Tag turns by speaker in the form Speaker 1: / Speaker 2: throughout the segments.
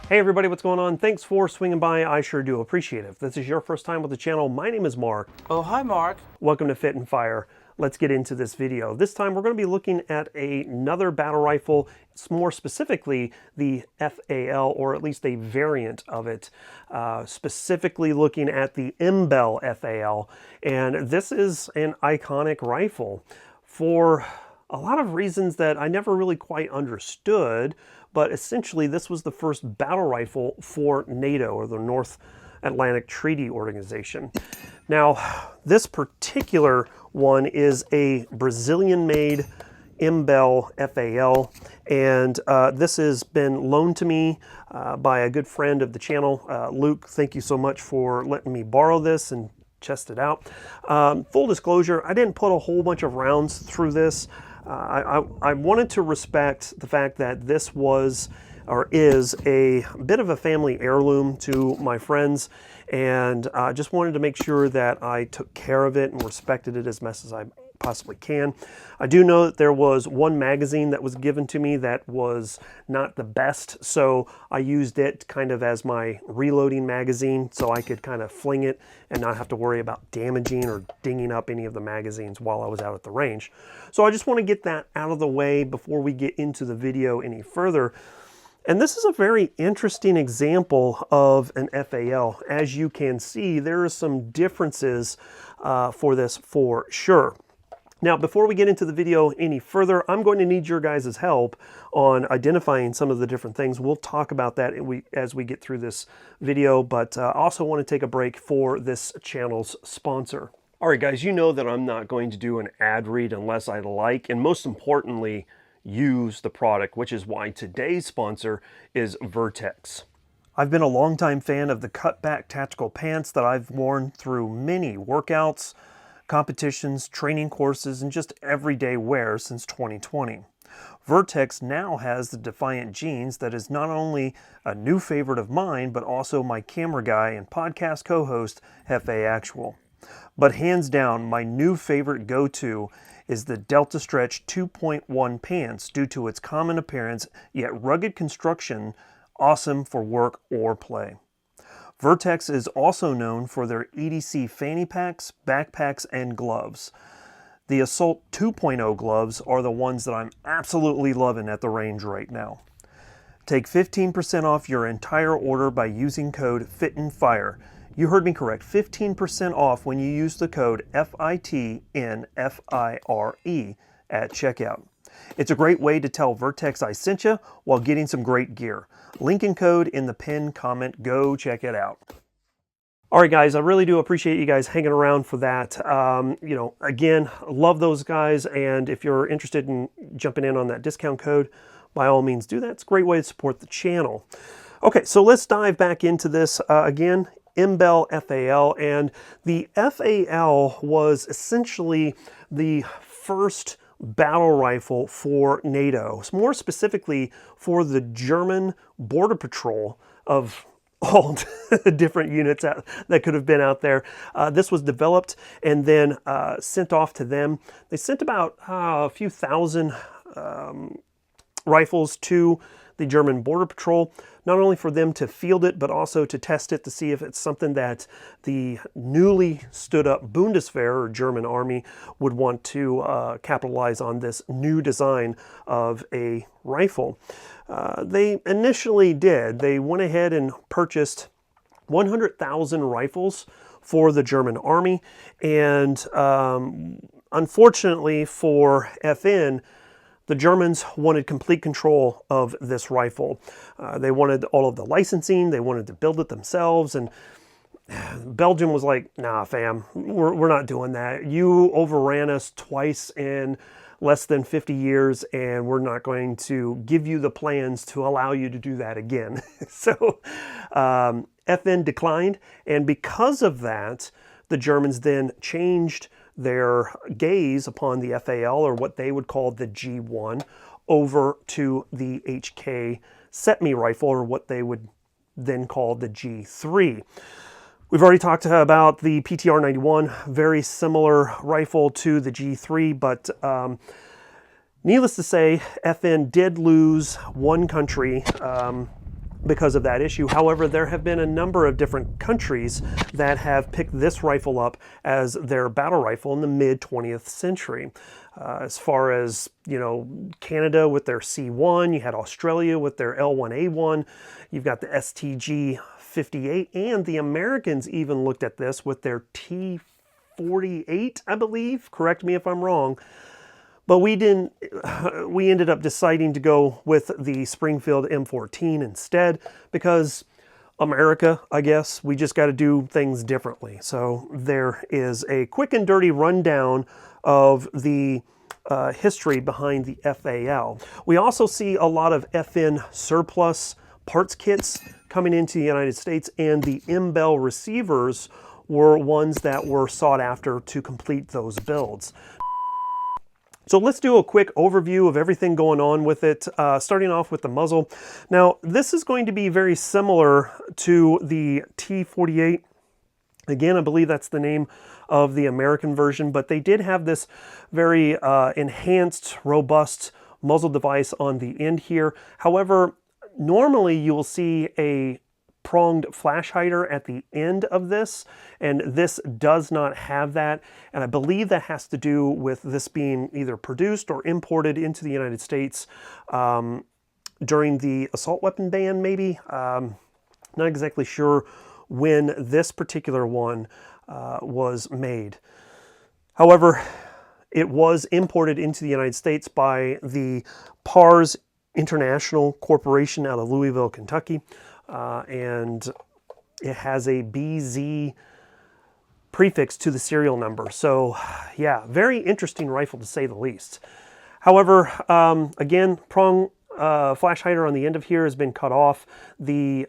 Speaker 1: Hey everybody, what's going on? Thanks for swinging by. I sure do appreciate it. If this is your first time with the channel, my name is Mark.
Speaker 2: Oh, hi Mark.
Speaker 1: Welcome to Fit and Fire. Let's get into this video. This time we're going to be looking at another battle rifle. It's more specifically the FAL, or at least a variant of it. Specifically looking at the IMBEL FAL. And this is an iconic rifle for a lot of reasons that I never really quite understood. But essentially, this was the first battle rifle for NATO, or the North Atlantic Treaty Organization. Now, this particular one is a Brazilian-made IMBEL FAL, and this has been loaned to me by a good friend of the channel, Luke. Thank you so much for letting me borrow this and test it out. Full disclosure, I didn't put a whole bunch of rounds through this. I wanted to respect the fact that this was, or is, a bit of a family heirloom to my friends, and I just wanted to make sure that I took care of it and respected it as much as I possibly can. I do know that there was one magazine that was given to me that was not the best, so I used it kind of as my reloading magazine so I could kind of fling it and not have to worry about damaging or dinging up any of the magazines while I was out at the range. So I just want to get that out of the way before we get into the video any further. And this is a very interesting example of an FAL. As you can see, there are some differences for this for sure. Now, before we get into the video any further, I'm going to need your guys' help on identifying some of the different things. We'll talk about that as we get through this video, but I also want to take a break for this channel's sponsor. All right, guys, you know that I'm not going to do an ad read unless I like, and most importantly, use the product, which is why today's sponsor is Vertex. I've been a longtime fan of the cutback tactical pants that I've worn through many workouts, competitions, training courses, and just everyday wear since 2020. Vertex now has the Defiant jeans that is not only a new favorite of mine, but also my camera guy and podcast co-host, Hefe Actual. But hands down, my new favorite go-to is the Delta Stretch 2.1 pants due to its common appearance, yet rugged construction, awesome for work or play. Vertex is also known for their EDC fanny packs, backpacks, and gloves. The Assault 2.0 gloves are the ones that I'm absolutely loving at the range right now. Take 15% off your entire order by using code FITANDFIRE. You heard me correct, 15% off when you use the code FITNFIRE at checkout. It's a great way to tell Vertex I sent you while getting some great gear. Link and code in the pinned comment. Go check it out. All right, guys, I really do appreciate you guys hanging around for that. You know, again, love those guys, and if you're interested in jumping in on that discount code, by all means do that. It's a great way to support the channel. Okay, so let's dive back into this again. IMBEL FAL, and the FAL was essentially the first battle rifle for NATO, more specifically for the German border patrol of all different units that could have been out there. This was developed and then sent off to them. They sent about a few thousand rifles to the German border patrol, not only for them to field it, but also to test it to see if it's something that the newly stood up Bundeswehr, or German army, would want to capitalize on this new design of a rifle. They initially did. They went ahead and purchased 100,000 rifles for the German army, and unfortunately for FN, the Germans wanted complete control of this rifle. They wanted all of the licensing, they wanted to build it themselves, and Belgium was like, nah, fam, we're not doing that. You overran us twice in less than 50 years, and we're not going to give you the plans to allow you to do that again. So FN declined, and because of that, the Germans then changed their gaze upon the FAL, or what they would call the G1, over to the HK SETME rifle, or what they would then call the G3. We've already talked about the PTR 91, very similar rifle to the G3, but needless to say, FN did lose one country because of that issue. However, there have been a number of different countries that have picked this rifle up as their battle rifle in the mid 20th century. As far as, you know, Canada with their C1, you had Australia with their L1A1, you've got the STG-58, and the Americans even looked at this with their T-48, I believe. Correct me if I'm wrong. But we didn't, we ended up deciding to go with the Springfield M14 instead, because America, I guess, we just got to do things differently. So there is a quick and dirty rundown of the history behind the FAL. We also see a lot of FN surplus parts kits coming into the United States, and the IMBEL receivers were ones that were sought after to complete those builds. So let's do a quick overview of everything going on with it, starting off with the muzzle. Now, this is going to be very similar to the T-48. Again, I believe that's the name of the American version, but they did have this very enhanced, robust muzzle device on the end here. However, normally you will see a pronged flash hider at the end of this, and this does not have that. And I believe that has to do with this being either produced or imported into the United States during the assault weapon ban, maybe. Not exactly sure when this particular one was made. However, it was imported into the United States by the PARS International Corporation out of Louisville, Kentucky, and it has a BZ prefix to the serial number. So yeah, very interesting rifle to say the least. However, again, prong flash hider on the end of here has been cut off. The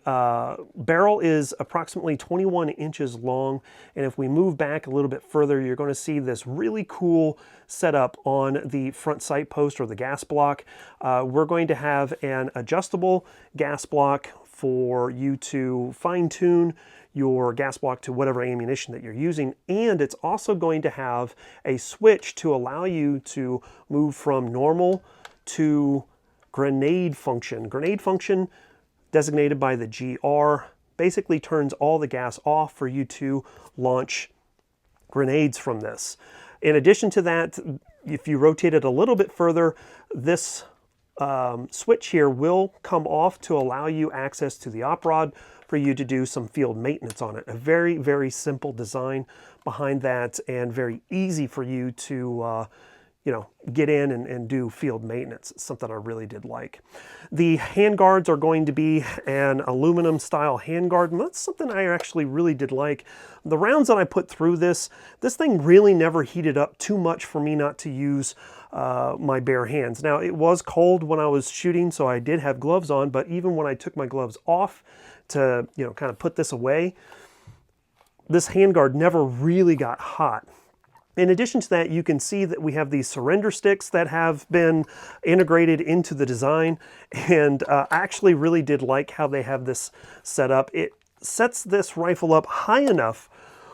Speaker 1: barrel is approximately 21 inches long, and if we move back a little bit further, you're going to see this really cool setup on the front sight post, or the gas block. We're going to have an adjustable gas block for you to fine-tune your gas block to whatever ammunition that you're using, and it's also going to have a switch to allow you to move from normal to grenade function. Grenade function, designated by the GR, basically turns all the gas off for you to launch grenades from this. In addition to that, if you rotate it a little bit further, this switch here will come off to allow you access to the op rod for you to do some field maintenance on it. A very, very simple design behind that, and very easy for you to you know, get in and do field maintenance. It's something I really did like. The handguards are going to be an aluminum style handguard, and that's something I actually really did like. The rounds that I put through this thing really never heated up too much for me not to use my bare hands. Now, it was cold when I was shooting, so I did have gloves on, but even when I took my gloves off to, you know, kind of put this away, this handguard never really got hot. In addition to that, you can see that we have these surrender sticks that have been integrated into the design, and I actually really did like how they have this set up. It sets this rifle up high enough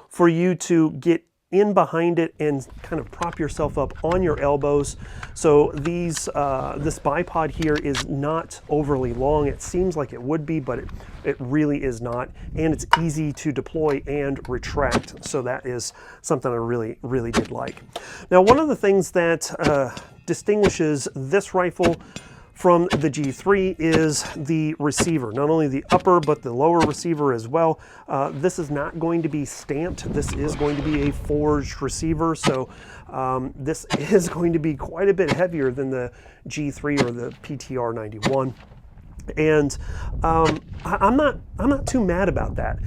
Speaker 1: for you to get in behind it and kind of prop yourself up on your elbows. So these this bipod here is not overly long. It seems like it would be, but it really is not. And it's easy to deploy and retract. So that is something I really, really did like. Now, one of the things that distinguishes this rifle from the G3 is the receiver. Not only the upper, but the lower receiver as well. This is not going to be stamped. This is going to be a forged receiver. So this is going to be quite a bit heavier than the G3 or the PTR 91. And I'm not too mad about that.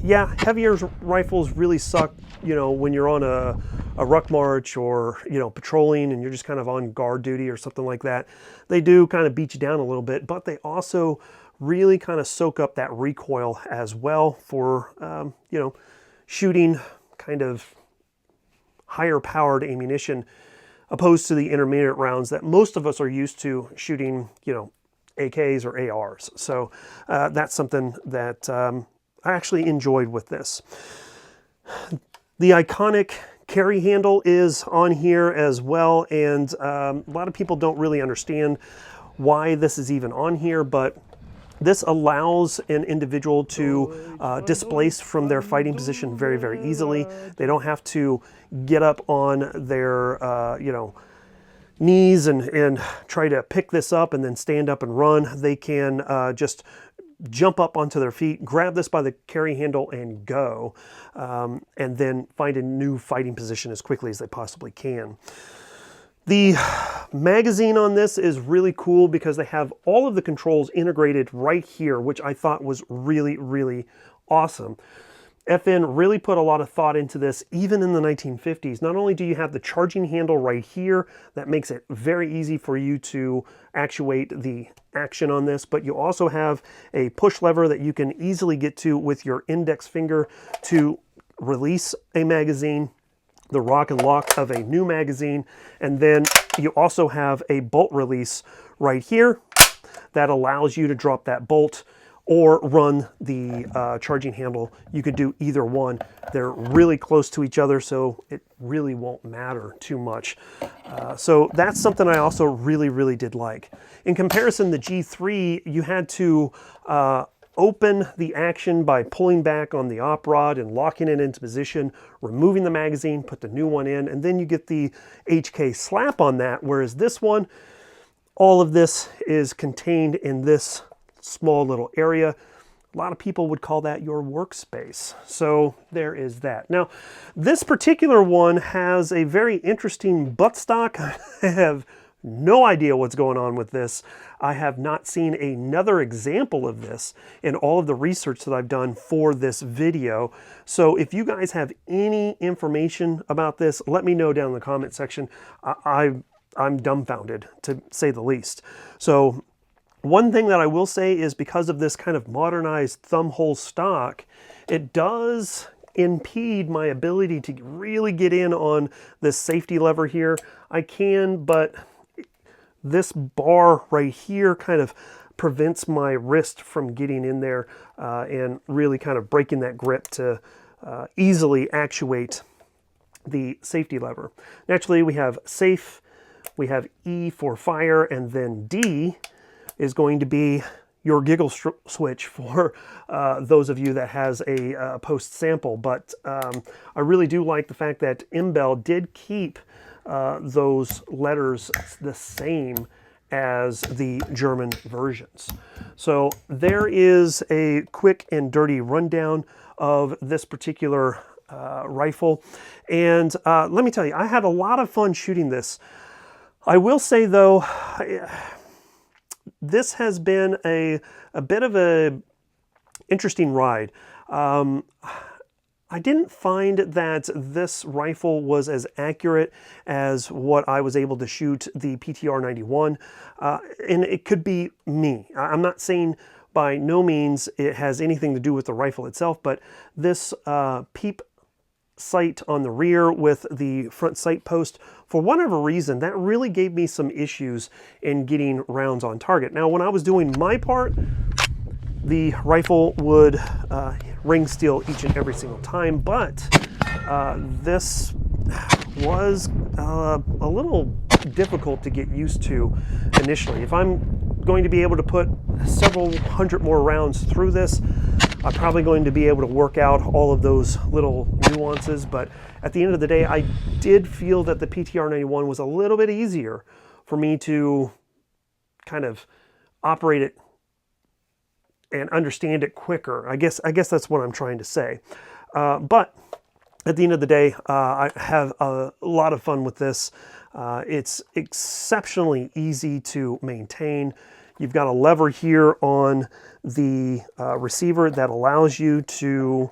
Speaker 1: Yeah, heavier rifles really suck, you know, when you're on a ruck march, or, you know, patrolling and you're just kind of on guard duty or something like that. They do kind of beat you down a little bit, but they also really kind of soak up that recoil as well for, you know, shooting kind of higher powered ammunition, opposed to the intermediate rounds that most of us are used to shooting, you know, AKs or ARs. So that's something that I actually enjoyed with this. The iconic carry handle is on here as well, and a lot of people don't really understand why this is even on here, but This allows an individual to displace from their fighting position very, very easily. They don't have to get up on their, you know, knees and try to pick this up and then stand up and run. They can just jump up onto their feet, grab this by the carry handle and go, and then find a new fighting position as quickly as they possibly can. The magazine on this is really cool because they have all of the controls integrated right here, which I thought was really, really awesome. FN really put a lot of thought into this, even in the 1950s. Not only do you have the charging handle right here, that makes it very easy for you to actuate the action on this, but you also have a push lever that you can easily get to with your index finger to release a magazine, the rock and lock of a new magazine, and then you also have a bolt release right here that allows you to drop that bolt or run the charging handle. You could do either one. They're really close to each other, so it really won't matter too much. So that's something I also really, really did like. In comparison, the G3, you had to open the action by pulling back on the op rod and locking it into position, removing the magazine, put the new one in, and then you get the HK slap on that, whereas this one, all of this is contained in this small little area. A lot of people would call that your workspace. So there is that. Now, this particular one has a very interesting buttstock. I have no idea what's going on with this. I have not seen another example of this in all of the research that I've done for this video. So if you guys have any information about this, let me know down in the comment section. I'm dumbfounded, to say the least. So one thing that I will say is because of this kind of modernized thumb hole stock, it does impede my ability to really get in on this safety lever here. I can, but this bar right here kind of prevents my wrist from getting in there and really kind of breaking that grip to easily actuate the safety lever. Naturally, we have safe, we have E for fire, and then D is going to be your giggle switch for those of you that has a post sample. But I really do like the fact that IMBEL did keep those letters the same as the German versions. So there is a quick and dirty rundown of this particular rifle. And let me tell you, I had a lot of fun shooting this. I will say though, this has been a bit of a interesting ride. I didn't find that this rifle was as accurate as what I was able to shoot the PTR 91, and it could be me. I'm not saying by no means it has anything to do with the rifle itself, but this peep sight on the rear with the front sight post, for whatever reason, that really gave me some issues in getting rounds on target. Now, when I was doing my part, the rifle would ring steel each and every single time, but this was a little difficult to get used to initially. If I'm going to be able to put several hundred more rounds through this, I'm probably going to be able to work out all of those little nuances, but at the end of the day, I did feel that the PTR 91 was a little bit easier for me to kind of operate it and understand it quicker. I guess that's what I'm trying to say. But at the end of the day, I have a lot of fun with this. It's exceptionally easy to maintain. You've got a lever here on the receiver that allows you to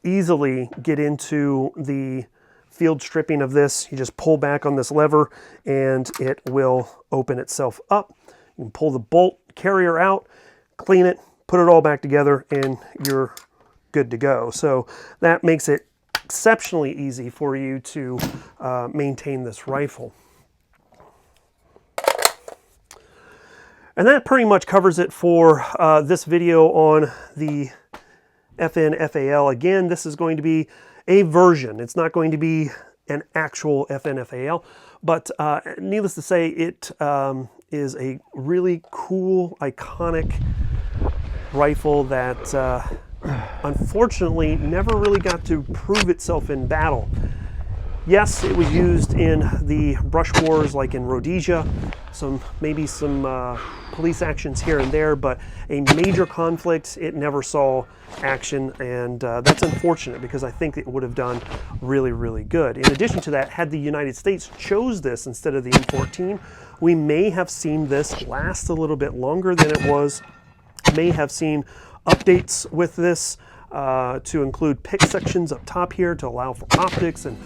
Speaker 1: easily get into the field stripping of this. You just pull back on this lever and it will open itself up. You can pull the bolt carrier out, clean it, put it all back together, and you're good to go. So that makes it exceptionally easy for you to maintain this rifle. And that pretty much covers it for this video on the FN FAL. Again, this is going to be a version. It's not going to be an actual FN FAL, but needless to say, it is a really cool, iconic rifle that unfortunately never really got to prove itself in battle. Yes, it was used in the brush wars like in Rhodesia, maybe some police actions here and there, but a major conflict, it never saw action, and that's unfortunate because I think it would have done really, really good. In addition to that, had the United States chose this instead of the M14, we may have seen this last a little bit longer than it was, may have seen updates with this to include pick sections up top here to allow for optics and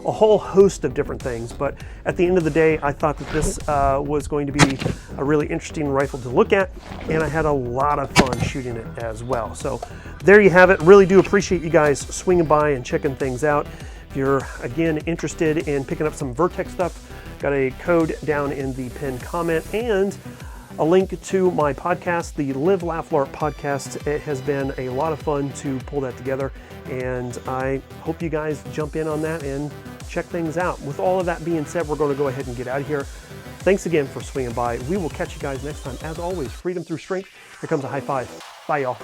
Speaker 1: a whole host of different things. But at the end of the day, I thought that this was going to be a really interesting rifle to look at, and I had a lot of fun shooting it as well. So there you have it. Really do appreciate you guys swinging by and checking things out. If you're, again, interested in picking up some Vertex stuff, got a code down in the pinned comment and a link to my podcast, the Live, Laugh, Larp podcast. It has been a lot of fun to pull that together, and I hope you guys jump in on that and check things out. With all of that being said, we're going to go ahead and get out of here. Thanks again for swinging by. We will catch you guys next time. As always, freedom through strength. Here comes a high five. Bye, y'all.